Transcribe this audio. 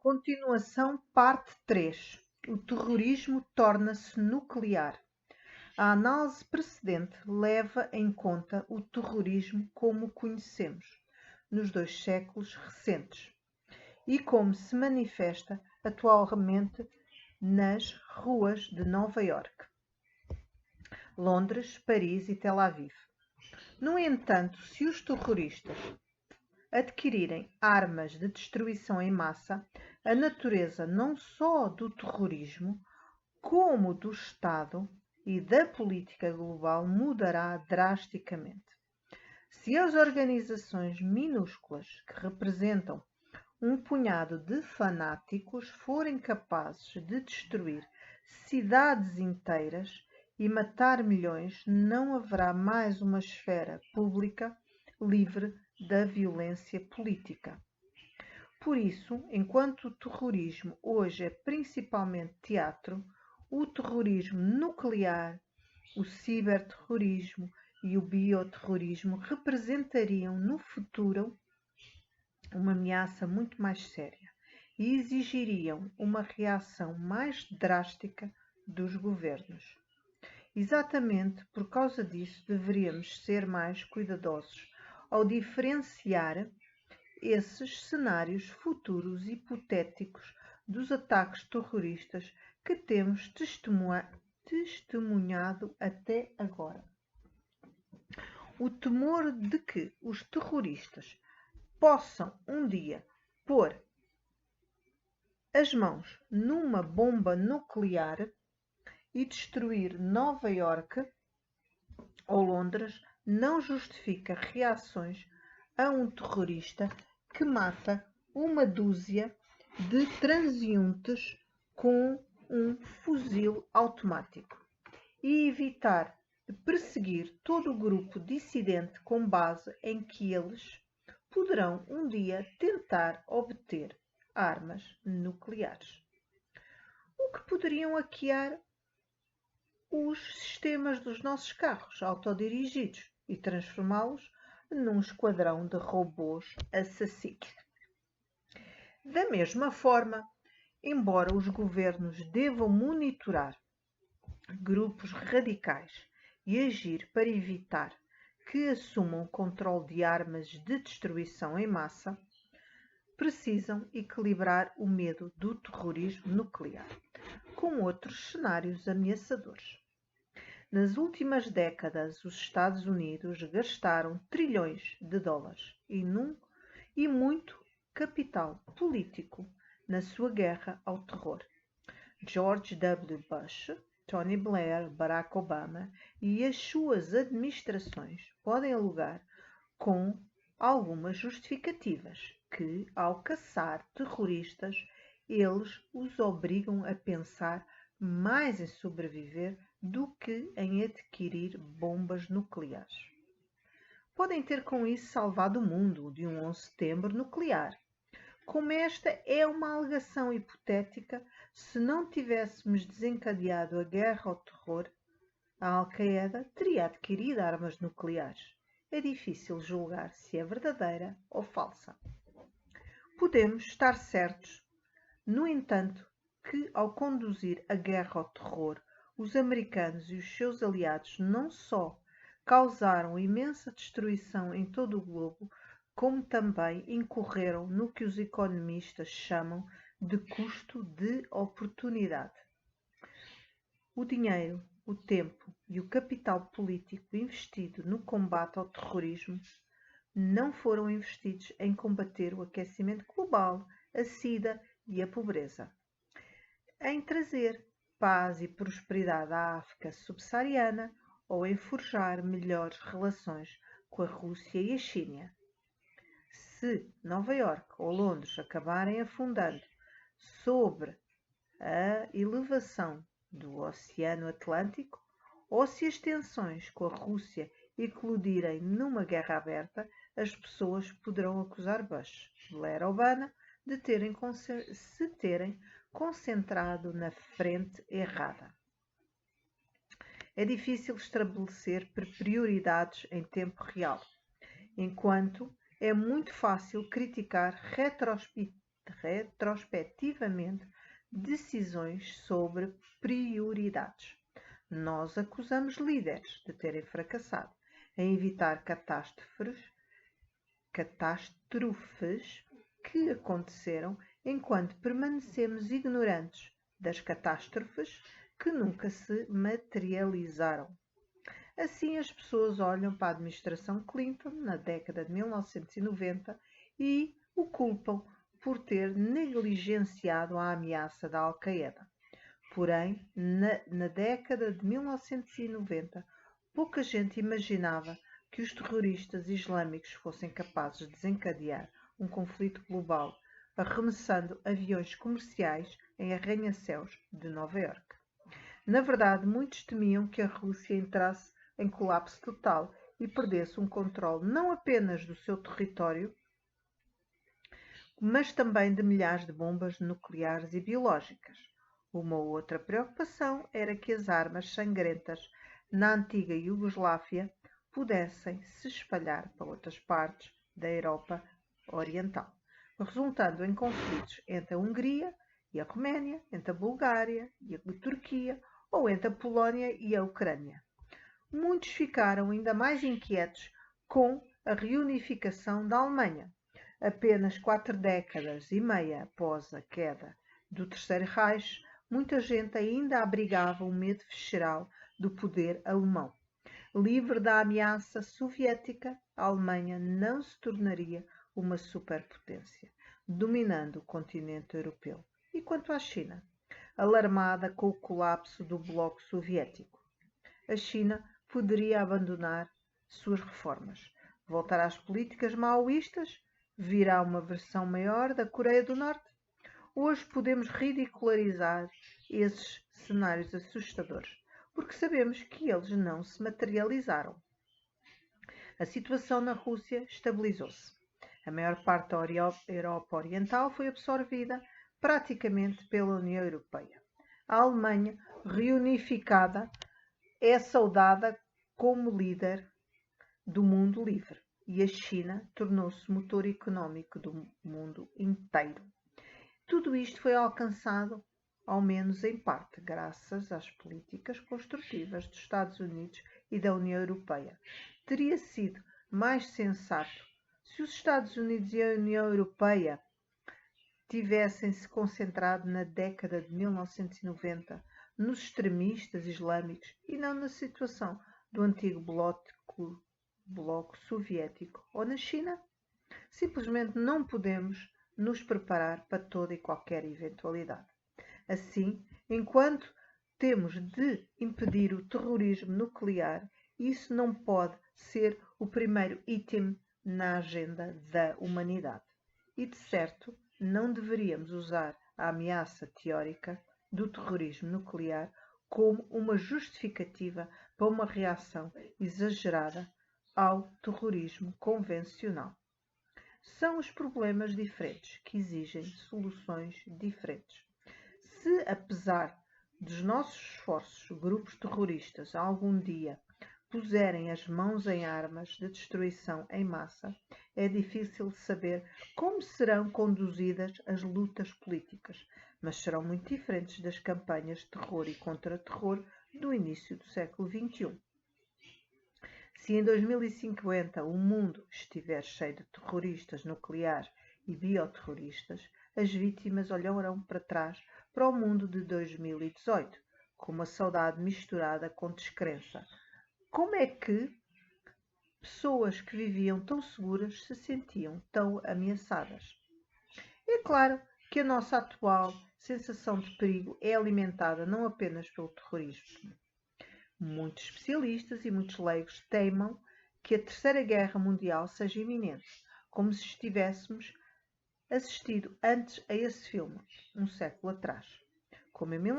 Continuação, parte 3. O terrorismo torna-se nuclear. A análise precedente leva em conta o terrorismo como o conhecemos nos 2 séculos recentes e como se manifesta atualmente nas ruas de Nova Iorque, Londres, Paris e Tel Aviv. No entanto, se os terroristas adquirirem armas de destruição em massa, a natureza não só do terrorismo, como do Estado e da política global mudará drasticamente. Se as organizações minúsculas que representam um punhado de fanáticos forem capazes de destruir cidades inteiras e matar milhões, não haverá mais uma esfera pública livre da violência política. Por isso, enquanto o terrorismo hoje é principalmente teatro, o terrorismo nuclear, o ciberterrorismo e o bioterrorismo representariam no futuro uma ameaça muito mais séria e exigiriam uma reação mais drástica dos governos. Exatamente por causa disso, deveríamos ser mais cuidadosos ao diferenciar esses cenários futuros hipotéticos dos ataques terroristas que temos testemunhado até agora. O temor de que os terroristas possam um dia pôr as mãos numa bomba nuclear e destruir Nova Iorque ou Londres não justifica reações a um terrorista que mata uma dúzia de transeuntes com um fuzil automático e evitar de perseguir todo o grupo dissidente com base em que eles poderão um dia tentar obter armas nucleares. O que poderiam hackear os sistemas dos nossos carros autodirigidos e transformá-los num esquadrão de robôs assassinos. Da mesma forma, embora os governos devam monitorar grupos radicais e agir para evitar que assumam o controle de armas de destruição em massa, precisam equilibrar o medo do terrorismo nuclear com outros cenários ameaçadores. Nas últimas décadas, os Estados Unidos gastaram trilhões de dólares e muito capital político na sua guerra ao terror. George W. Bush, Tony Blair, Barack Obama e as suas administrações podem alegar com algumas justificativas que, ao caçar terroristas, eles os obrigam a pensar mais em sobreviver do que em adquirir bombas nucleares. Podem ter com isso salvado o mundo de um 11 de setembro nuclear. Como esta é uma alegação hipotética, se não tivéssemos desencadeado a guerra ao terror, a Al-Qaeda teria adquirido armas nucleares. É difícil julgar se é verdadeira ou falsa. Podemos estar certos, no entanto, que ao conduzir a guerra ao terror, os americanos e os seus aliados não só causaram imensa destruição em todo o globo, como também incorreram no que os economistas chamam de custo de oportunidade. O dinheiro, o tempo e o capital político investido no combate ao terrorismo não foram investidos em combater o aquecimento global, a sida e a pobreza, em trazer paz e prosperidade à África subsaariana ou em forjar melhores relações com a Rússia e a China. Se Nova Iorque ou Londres acabarem afundando sobre a elevação do Oceano Atlântico, ou se as tensões com a Rússia eclodirem numa guerra aberta, as pessoas poderão acusar Bush, Blair ou Obama de se terem concentrado na frente errada. É difícil estabelecer prioridades em tempo real, enquanto é muito fácil criticar retrospectivamente decisões sobre prioridades. Nós acusamos líderes de terem fracassado em evitar catástrofes que aconteceram enquanto permanecemos ignorantes das catástrofes que nunca se materializaram. Assim, as pessoas olham para a administração Clinton na década de 1990 e o culpam por ter negligenciado a ameaça da Al-Qaeda. Porém, na década de 1990, pouca gente imaginava que os terroristas islâmicos fossem capazes de desencadear um conflito global, arremessando aviões comerciais em arranha-céus de Nova Iorque. Na verdade, muitos temiam que a Rússia entrasse em colapso total e perdesse um controle não apenas do seu território, mas também de milhares de bombas nucleares e biológicas. Uma outra preocupação era que as armas sangrentas na antiga Iugoslávia pudessem se espalhar para outras partes da Europa Oriental, resultando em conflitos entre a Hungria e a Roménia, entre a Bulgária e a Turquia ou entre a Polónia e a Ucrânia. Muitos ficaram ainda mais inquietos com a reunificação da Alemanha. Apenas 4 décadas e meia após a queda do Terceiro Reich, muita gente ainda abrigava o medo visceral do poder alemão. Livre da ameaça soviética, a Alemanha não se tornaria uma superpotência, dominando o continente europeu. E quanto à China? Alarmada com o colapso do bloco soviético, a China poderia abandonar suas reformas, voltar às políticas maoístas, virá uma versão maior da Coreia do Norte. Hoje podemos ridicularizar esses cenários assustadores, porque sabemos que eles não se materializaram. A situação na Rússia estabilizou-se. A maior parte da Europa Oriental foi absorvida praticamente pela União Europeia. A Alemanha, reunificada, é saudada como líder do mundo livre e a China tornou-se motor económico do mundo inteiro. Tudo isto foi alcançado, ao menos em parte, graças às políticas construtivas dos Estados Unidos e da União Europeia. Teria sido mais sensato se os Estados Unidos e a União Europeia tivessem se concentrado na década de 1990 nos extremistas islâmicos e não na situação do antigo bloco soviético ou na China. Simplesmente não podemos nos preparar para toda e qualquer eventualidade. Assim, enquanto temos de impedir o terrorismo nuclear, isso não pode ser o primeiro item na agenda da humanidade. E, de certo, não deveríamos usar a ameaça teórica do terrorismo nuclear como uma justificativa para uma reação exagerada ao terrorismo convencional. São os problemas diferentes que exigem soluções diferentes. Se, apesar dos nossos esforços, grupos terroristas algum dia puserem as mãos em armas de destruição em massa, é difícil saber como serão conduzidas as lutas políticas, mas serão muito diferentes das campanhas de terror e contra-terror do início do século XXI. Se em 2050 o mundo estiver cheio de terroristas nucleares e bioterroristas, as vítimas olharão para trás para o mundo de 2018, com uma saudade misturada com descrença. Como é que pessoas que viviam tão seguras se sentiam tão ameaçadas? É claro que a nossa atual sensação de perigo é alimentada não apenas pelo terrorismo. Muitos especialistas e muitos leigos teimam que a Terceira Guerra Mundial seja iminente, como se estivéssemos assistido antes a esse filme, um século atrás. Como em